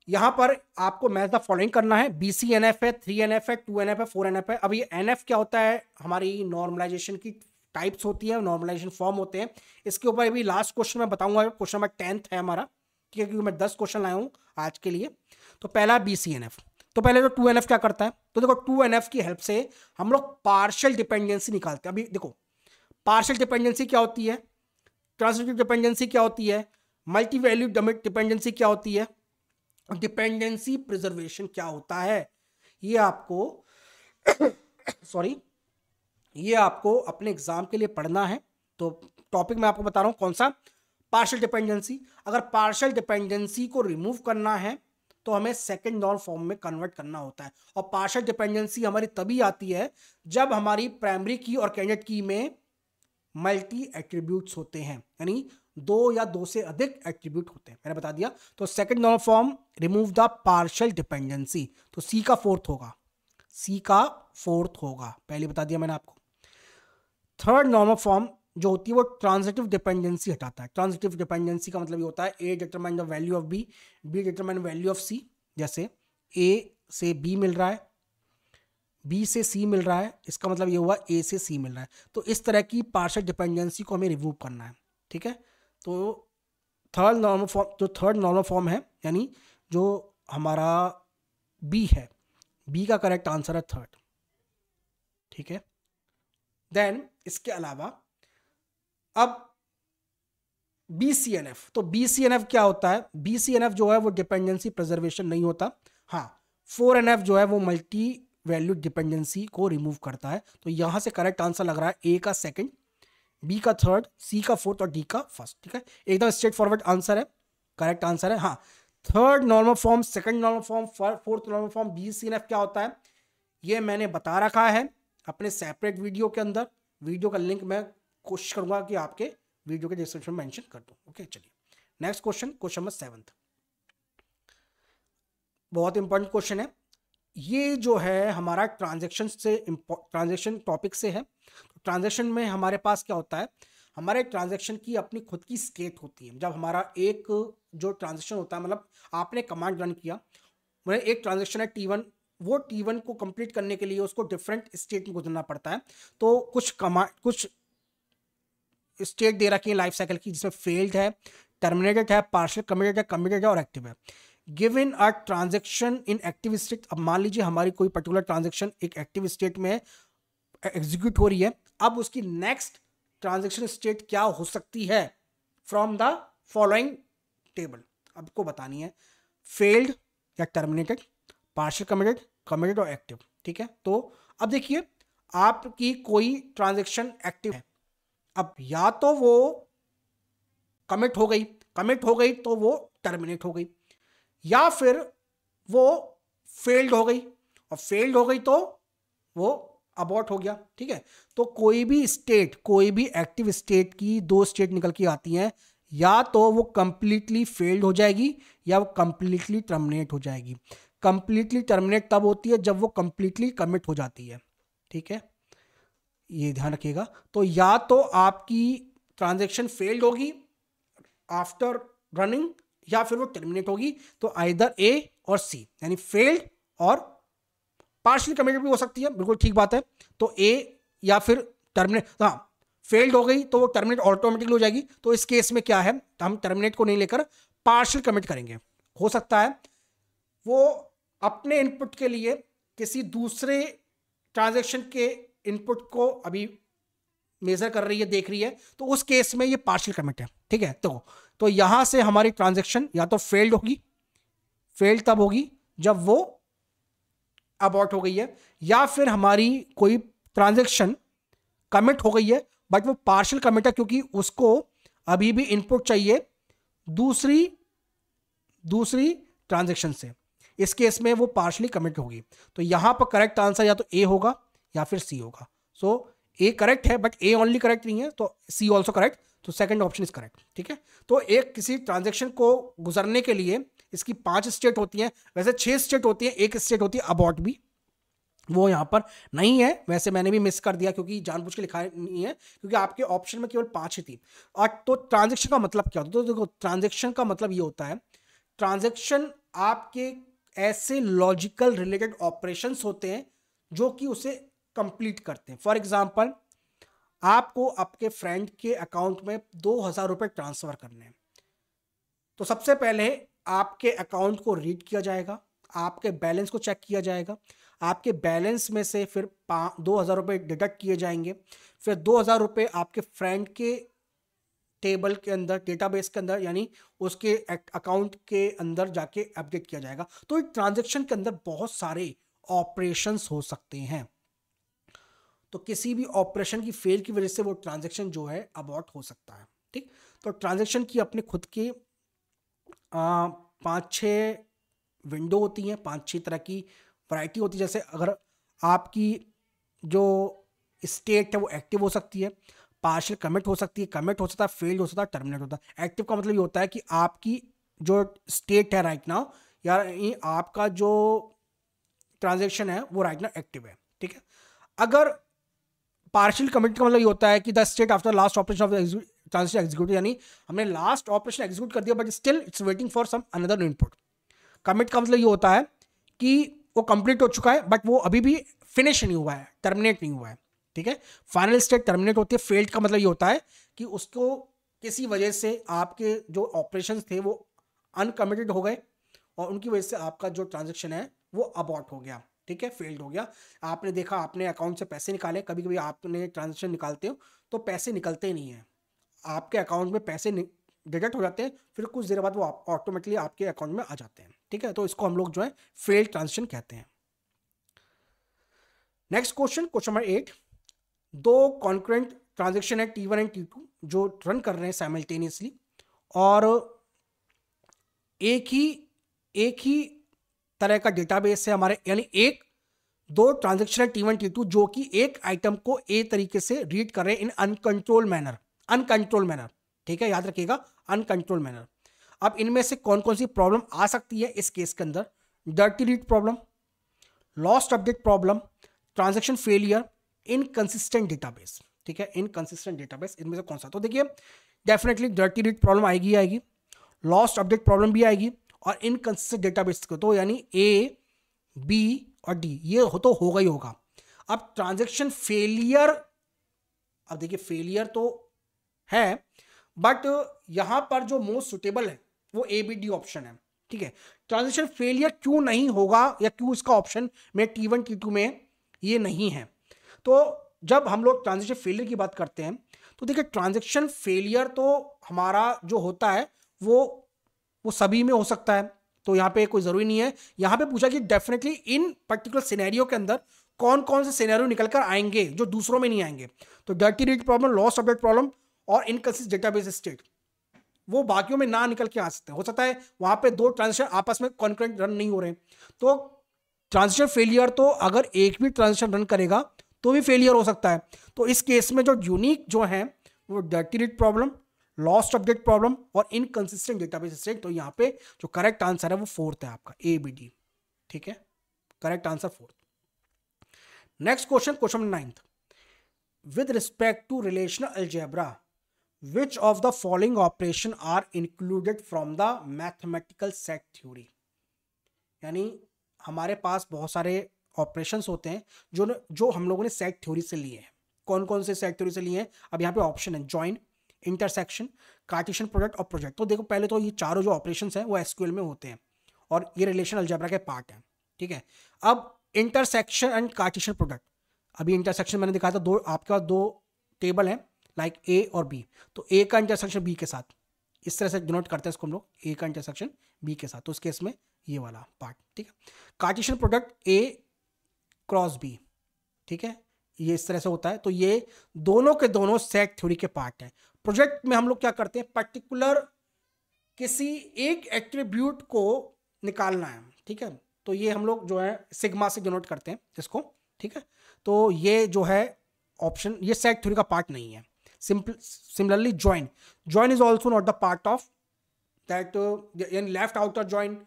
यहां पर आपको मैच द फॉलोइंग करना है। BCNF है, 3NF है, 2NF है, 4NF है। अब ये NF क्या होता है, हमारी नॉर्मलाइजेशन की टाइप्स होती है, नॉर्मलाइजेशन फॉर्म होते हैं। इसके ऊपर अभी लास्ट क्वेश्चन मैं बताऊंगा, क्वेश्चन नंबर 10th है हमारा, ठीक है, क्योंकि मैं 10 क्वेश्चन लाया हूं आज के लिए। तो पहला BCNF। तो पहले तो 2NF क्या करता है, तो देखो 2NF की हेल्प से हम लोग पार्शियल डिपेंडेंसी निकालते हैं। अभी देखो पार्शियल डिपेंडेंसी क्या होती है, ट्रांजिटिव डिपेंडेंसी क्या होती है, मल्टी वैल्यू डिपेंडेंसी क्या होती है, डिपेंडेंसी प्रिजर्वेशन क्या होता है, ये आपको सॉरी ये आपको अपने एग्जाम के लिए पढ़ना है। तो टॉपिक मैं आपको बता रहा हूं कौन सा, पार्शियल डिपेंडेंसी। अगर पार्शियल डिपेंडेंसी को रिमूव करना है तो हमें सेकंड नॉर्म फॉर्म में कन्वर्ट करना होता है। और पार्शियल डिपेंडेंसी हमारी तभी आती है जब हमारी प्राइमरी की और कैंडिडेट की में मल्टी एट्रीब्यूट्स होते हैं, यानी दो या दो से अधिक एट्रीब्यूट होते हैं, मैंने बता दिया। तो second norm form remove the partial dependency, तो सी का फोर्थ होगा, सी का फोर्थ होगा, पहले बता दिया मैंने आपको। थर्ड नॉर्मल फॉर्म जो होती है वो ट्रांजिटिव डिपेंडेंसी हटाता है। ट्रांजिटिव डिपेंडेंसी का मतलब ये होता है A determine the value of B, B determine value of C. जैसे ए से बी मिल रहा है, बी से सी मिल रहा है, इसका मतलब ये हुआ ए से सी मिल रहा है। तो इस तरह की पार्शियल डिपेंडेंसी को हमें रिमूव करना है, ठीक है। तो थर्ड नॉर्मल फॉर्म है, यानी जो हमारा बी है, बी का करेक्ट आंसर है थर्ड, ठीक है। देन इसके अलावा अब BCNF, तो BCNF क्या होता है, BCNF जो है वो डिपेंडेंसी प्रिजर्वेशन नहीं होता। हाँ, 4NF जो है वो मल्टी वैल्यूड डिपेंडेंसी को रिमूव करता है। तो यहां से करेक्ट आंसर लग रहा है ए का सेकंड, बी का थर्ड, सी का फोर्थ और डी का फर्स्ट, ठीक है। एकदम स्ट्रेट फॉरवर्ड आंसर है, करेक्ट आंसर है। हाँ, third normal form, second normal form, fourth normal form, BCNF क्या होता है ये मैंने बता रखा है अपने सेपरेट वीडियो के अंदर। वीडियो का लिंक मैं कोशिश करूंगा कि आपके वीडियो के डिस्क्रिप्शन में मेंशन कर दूं। ओके, चलिए नेक्स्ट क्वेश्चन, क्वेश्चन नंबर 7, बहुत इंपॉर्टेंट क्वेश्चन है ये, जो है हमारा ट्रांजैक्शन टॉपिक से है। ट्रांजैक्शन में हमारे पास क्या होता है, हमारे ट्रांजैक्शन की अपनी खुद की स्टेट होती है। जब हमारा एक जो ट्रांजैक्शन होता है, मतलब आपने कमांड रन किया, मतलब एक ट्रांजैक्शन है T1, वो T1 को कंप्लीट करने के लिए उसको डिफरेंट स्टेट में गुजरना पड़ता है। तो कुछ स्टेट दे रखी है लाइफ साइकिल की, जिसमें फेल्ड है, टर्मिनेटेड है, पार्शियल कमिटेड है, कमिटेड है और एक्टिव है। Given a transaction in active state, अब मान लीजिए हमारी कोई पर्टिकुलर ट्रांजैक्शन एक एक्टिव स्टेट में एग्जीक्यूट हो रही है, अब उसकी नेक्स्ट ट्रांजैक्शन स्टेट क्या हो सकती है फ्रॉम द फॉलोइंग टेबल, आपको बतानी है, फेल्ड या टर्मिनेटेड, पार्शियल कमिटेड, कमिटेड और एक्टिव, ठीक है। तो अब देखिए आपकी कोई ट्रांजैक्शन एक्टिव है, अब या तो वो कमिट हो गई तो वो टर्मिनेट हो गई, या फिर वो फेल्ड हो गई, और फेल्ड हो गई तो वो अबॉर्ट हो गया, ठीक है। तो कोई भी एक्टिव स्टेट की दो स्टेट निकल के आती हैं, या तो वो कंप्लीटली फेल्ड हो जाएगी या वो कंप्लीटली टर्मिनेट हो जाएगी। कंप्लीटली टर्मिनेट तब होती है जब वो कंप्लीटली कमिट हो जाती है, ठीक है, ये ध्यान रखिएगा। तो या तो आपकी ट्रांजैक्शन फेल्ड होगी आफ्टर रनिंग, या फिर वो टर्मिनेट होगी। तो आइदर ए और सी, यानी फेल्ड और पार्शियली कमिटेड भी हो सकती है, बिल्कुल ठीक बात है। तो ए या फिर टर्मिनेट, हाँ फेल्ड हो गई तो वो टर्मिनेट ऑटोमेटिकली हो जाएगी। तो इस केस में क्या है, हम टर्मिनेट को नहीं लेकर पार्शियल कमिट करेंगे। हो सकता है वो अपने इनपुट के लिए किसी दूसरे ट्रांजैक्शन के इनपुट को अभी मेजर कर रही है, देख रही है, तो उस केस में ये पार्शियल कमिट है, ठीक है। तो यहां से हमारी ट्रांजैक्शन या तो फेल्ड होगी, फेल्ड तब होगी जब वो अबॉर्ट हो गई है, या फिर हमारी कोई ट्रांजैक्शन कमिट हो गई है बट वो पार्शियल कमिट है क्योंकि उसको अभी भी इनपुट चाहिए दूसरी ट्रांजैक्शन से। इस केस में वो पार्शियली कमिट होगी। तो यहां पर करेक्ट आंसर या तो ए होगा या फिर सी होगा। सो ए करेक्ट है बट ए ओनली करेक्ट नहीं है, तो सी ऑल्सो करेक्ट, तो सेकंड ऑप्शन इज करेक्ट, ठीक है। तो एक किसी ट्रांजैक्शन को गुजरने के लिए इसकी 5 स्टेट होती हैं, वैसे 6 स्टेट होती है, एक स्टेट होती है अबॉर्ट भी, वो यहां पर नहीं है, वैसे मैंने भी मिस कर दिया क्योंकि जानबूझ के लिखा नहीं है, क्योंकि आपके ऑप्शन में केवल 5 ही थी। और तो ट्रांजैक्शन का मतलब क्या होता है, तो देखो ट्रांजैक्शन का मतलब ये होता है, ट्रांजैक्शन आपके ऐसे लॉजिकल रिलेटेड ऑपरेशंस होते हैं जो कि उसे कंप्लीट करते हैं। फॉर एग्जांपल, आपको आपके फ्रेंड के अकाउंट में 2000 रुपए ट्रांसफर करने हैं, तो सबसे पहले आपके अकाउंट को रीड किया जाएगा, आपके बैलेंस को चेक किया जाएगा, आपके बैलेंस में से फिर 2000 रुपए डिडक्ट किए जाएंगे, फिर 2000 रुपए आपके फ्रेंड के टेबल के अंदर, डेटाबेस के अंदर, यानी उसके अकाउंट के अंदर जाके अपडेट किया जाएगा। तो एक ट्रांजैक्शन के अंदर बहुत सारे ऑपरेशंस हो सकते हैं, तो किसी भी ऑपरेशन की फेल की वजह से वो ट्रांजैक्शन जो है अबॉर्ट हो सकता है। ठीक, तो ट्रांजैक्शन की अपने खुद के 5-6 विंडो होती हैं, 5-6 तरह की वैरायटी होती है। जैसे अगर आपकी जो स्टेट है वो एक्टिव हो सकती है, पार्शियल कमिट हो सकती है, कमिट हो सकता है, फेल्ड हो सकता है, टर्मिनेट होता है। एक्टिव का मतलब ये होता है कि आपकी जो स्टेट है राइट नाउ, या आपका जो ट्रांजैक्शन है वो राइट नाउ एक्टिव है। ठीक है, अगर पार्शियल कमिट का मतलब ये होता है कि the state after last operation of transaction execute, यानी हमने लास्ट ऑपरेशन एग्जीक्यूट कर दिया but still it's waiting for some another input. Commit का मतलब ये होता है कि वो कंप्लीट हो चुका है बट वो अभी भी फिनिश नहीं हुआ है, टर्मिनेट नहीं हुआ है। ठीक है, फाइनल स्टेट टर्मिनेट होती है। फेल्ड का मतलब ये होता है कि उसको किसी वजह से आपके जो ऑपरेशंस थे वो अनकमिटेड हो गए और उनकी वजह से आपका जो ट्रांजैक्शन है वो अबॉर्ट हो गया। ठीक है, फेल्ड हो गया। आपने देखा, आपने अकाउंट से पैसे निकाले, कभी कभी आपने ट्रांजैक्शन निकालते हो तो पैसे निकलते नहीं है, आपके अकाउंट में पैसे डिडक्ट हो जाते हैं, फिर कुछ देर बाद वो ऑटोमेटिकली आपके अकाउंट में आ जाते हैं। ठीक है, तो इसको हम लोग जो है फेल्ड ट्रांजैक्शन कहते हैं। Next question, question number 8। दो कॉन्करेंट ट्रांजैक्शन है T1 एंड T2 जो रन कर रहे हैं साइमल्टेनियसली, और एक ही तरह का डेटाबेस है हमारे, यानी दो ट्रांजैक्शन है T1 T2 जो कि एक आइटम को ए तरीके से रीड कर रहे हैं इन अनकंट्रोल मैनर। ठीक है, याद रखिएगा, अनकंट्रोल मैनर। अब इनमें से कौन कौन सी प्रॉब्लम आ सकती है इस केस के अंदर? Dirty read problem, lost update problem, transaction failure, inconsistent database. ठीक है, इनकंसिस्टेंट डेटाबेस, इनमें से कौन सा? तो देखिए, डेफिनेटली डर्टी रीड प्रॉब्लम आएगी, लॉस्ट अपडेट प्रॉब्लम भी आएगी, और इनकंसिस्टेंट डेटाबेस को तो यानी ए, बी और डी ये तो होगा ही होगा। अब ट्रांजैक्शन फेलियर, अब देखिए फेलियर तो है बट यहां पर जो मोस्ट सुटेबल है वो ए बी डी ऑप्शन है। ठीक है, ट्रांजैक्शन फेलियर क्यों नहीं होगा या क्यों इसका ऑप्शन में T1 T2 में ये नहीं है? तो जब हम लोग ट्रांजैक्शन फेलियर की बात करते हैं तो देखिए, ट्रांजैक्शन फेलियर तो हमारा जो होता है वो सभी में हो सकता है, तो यहाँ पे कोई जरूरी नहीं है। यहाँ पे पूछा कि डेफिनेटली इन पर्टिकुलर सिनेरियो के अंदर कौन कौन से सिनेरियो निकल कर आएंगे जो दूसरों में नहीं आएंगे। तो dirty read problem, lost update problem और इनकंसिस्टेंट डेटाबेस स्टेट वो बाकियों में ना निकल के आ सकते हैं। हो सकता है वहां पे दो ट्रांजैक्शन आपस में कॉन्करेंट रन नहीं हो रहे, तो ट्रांजैक्शन फेलियर तो अगर एक भी ट्रांजैक्शन रन करेगा तो भी फेलियर हो सकता है। तो इस केस में जो यूनिक जो है वो dirty read problem, lost update problem और इनकंसिस्टेंट डेटाबेस स्टेट। तो यहाँ पे जो करेक्ट आंसर है वो 4th है आपका, ए बी डी। ठीक है, correct answer 4th। Next question, question 9th। With respect to relational algebra which of the following operation are included from the mathematical set theory? यानी हमारे पास बहुत सारे ऑपरेशंस होते हैं जो हम लोगों ने सेट थ्योरी से लिए हैं। कौन कौन से सेट थ्योरी से लिए हैं? अब यहाँ पे ऑप्शन है जॉइन, इंटरसेक्शन, कार्टेशियन प्रोडक्ट और प्रोजेक्ट। तो देखो, पहले तो ये चारों जो ऑपरेशंस हैं वो एसक्यूएल में होते हैं और ये रिलेशनल अलजेब्रा के पार्ट हैं। ठीक है, अब इंटरसेक्शन एंड कार्टेशियन प्रोडक्ट, अभी इंटरसेक्शन मैंने दिखाया था, दो आपके पास दो टेबल हैं लाइक ए और बी, तो ए का इंटरसेक्शन बी के साथ, इस तरह से डिनोट करते हैं इसको हम लोग, ए का इंटरसेक्शन बी के साथ, तो उस केस में ये वाला पार्ट। ठीक है, Cartesian product A cross B, ठीक है, ये इस तरह से होता है। तो ये दोनों के दोनों सेट थ्योरी के पार्ट हैं। प्रोजेक्ट में हम लोग क्या करते हैं, पर्टिकुलर किसी एक एट्रीब्यूट को निकालना है। ठीक है, तो ये हम लोग जो है सिग्मा से डिनोट करते हैं इसको। ठीक है, तो ये जो है ऑप्शन, ये सेट थ्योरी का पार्ट नहीं है। Similarly, join is also not the part of that left outer join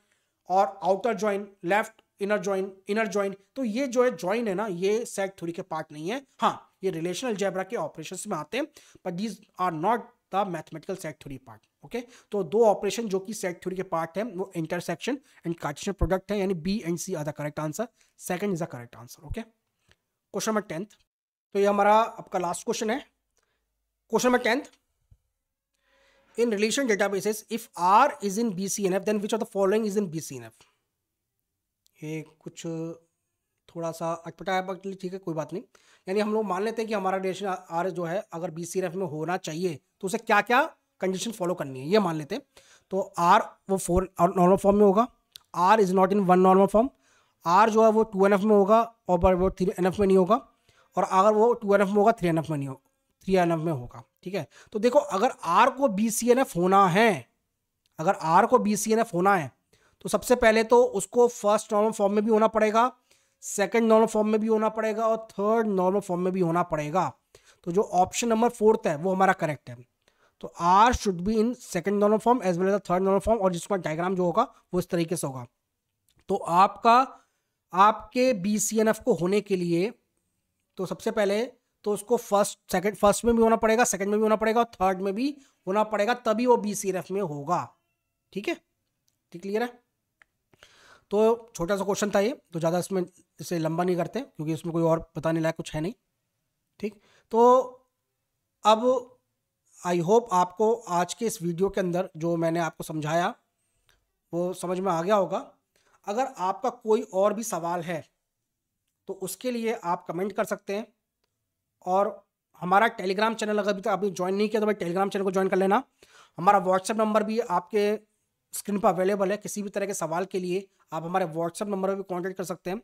और outer join, left inner join, तो ये जो है join है ना, ये सेट थ्योरी के पार्ट नहीं है। हाँ, ये रिलेशनल अलजेब्रा के ऑपरेशंस में आते हैं, but these are not the mathematical set theory part. Okay, तो दो ऑपरेशन जो कि सेट थ्योरी के पार्ट है वो इंटरसेक्शन एंड कार्टेशियन प्रोडक्ट है, यानी B and C are the correct answer. Second is the correct answer. Okay, question number 10th, तो ये हमारा आपका लास्ट क्वेश्चन है। Question number 10th. In relation databases, if R is in BCNF, then which of the following is in BCNF? ये कुछ थोड़ा सा अटपटा है, बट ठीक है, कोई बात नहीं। यानी हम लोग मान लेते हैं कि हमारा रिलेशन R जो है अगर BCNF में होना चाहिए तो उसे क्या क्या कंडीशन फॉलो करनी है, ये मान लेते हैं। तो आर वो 4 नॉर्मल फॉर्म में होगा, R is not in 1 normal form, R जो है वो 2NF में होगा और पर वो 3NF में नहीं होगा, और अगर वो 2NF में होगा 3NF में नहीं होगा, 3NF में होगा। ठीक है, तो देखो अगर आर को BCNF होना है, अगर आर को BCNF होना है तो सबसे पहले तो उसको फर्स्ट नॉर्मल फॉर्म में भी होना पड़ेगा, सेकंड नॉर्मल फॉर्म में भी होना पड़ेगा और थर्ड नॉर्मल फॉर्म में भी होना पड़ेगा। तो जो ऑप्शन नंबर 4 है वो हमारा करेक्ट है। तो R should be in second normal form as well as third normal form, और जिसका डायग्राम जो होगा वो इस तरीके से होगा। तो आपके BCNF को होने के लिए तो सबसे पहले तो उसको फर्स्ट में भी होना पड़ेगा, सेकंड में भी होना पड़ेगा और थर्ड में भी होना पड़ेगा, तभी वो BCNF में होगा। ठीक है, ठीक क्लियर है। तो छोटा सा क्वेश्चन था ये, तो ज़्यादा इसमें इसे लंबा नहीं करते क्योंकि इसमें कोई और बताने लायक कुछ है नहीं। ठीक, तो अब आई होप आपको आज के इस वीडियो के अंदर जो मैंने आपको समझाया वो समझ में आ गया होगा। अगर आपका कोई और भी सवाल है तो उसके लिए आप कमेंट कर सकते हैं, और हमारा टेलीग्राम चैनल अगर अभी तक आपने ज्वाइन नहीं किया तो भाई टेलीग्राम चैनल को ज्वाइन कर लेना। हमारा व्हाट्सएप नंबर भी आपके स्क्रीन पर अवेलेबल है, किसी भी तरह के सवाल के लिए आप हमारे व्हाट्सएप नंबर पर भी कॉन्टैक्ट कर सकते हैं।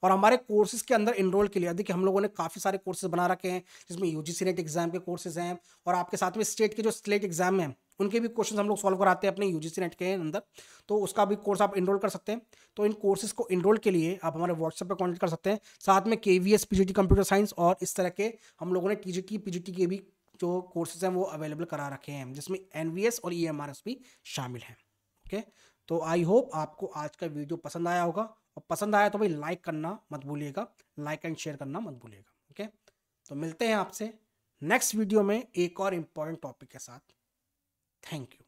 और हमारे कोर्सेज के अंदर इनरोल के लिए देखिए हम लोगों ने काफ़ी सारे कोर्सेज बना रखे हैं, जिसमें UGC नेट एग्जाम के कोर्सेज हैं, और आपके साथ में स्टेट के जो स्लेट एग्जाम हैं उनके भी क्वेश्चन हम लोग सॉल्व कराते हैं अपने UGC नेट के अंदर, तो उसका भी कोर्स आप इनरोल कर सकते हैं। तो इन कोर्सेज को इनरोल के लिए आप हमारे व्हाट्सएप पर कॉन्टैक्ट कर सकते हैं। साथ में KVS PGT कंप्यूटर साइंस और इस तरह के हम लोगों ने TGT PGT के भी जो कोर्सेज हैं वो अवेलेबल करा रखे हैं, जिसमें NVS और EMRS भी शामिल हैं। ओके, तो आई होप आपको आज का वीडियो पसंद आया होगा, और पसंद आया तो भाई लाइक करना मत भूलिएगा, लाइक एंड शेयर करना मत भूलिएगा। ओके, तो मिलते हैं आपसे नेक्स्ट वीडियो में एक और इम्पॉर्टेंट टॉपिक के साथ। Thank you.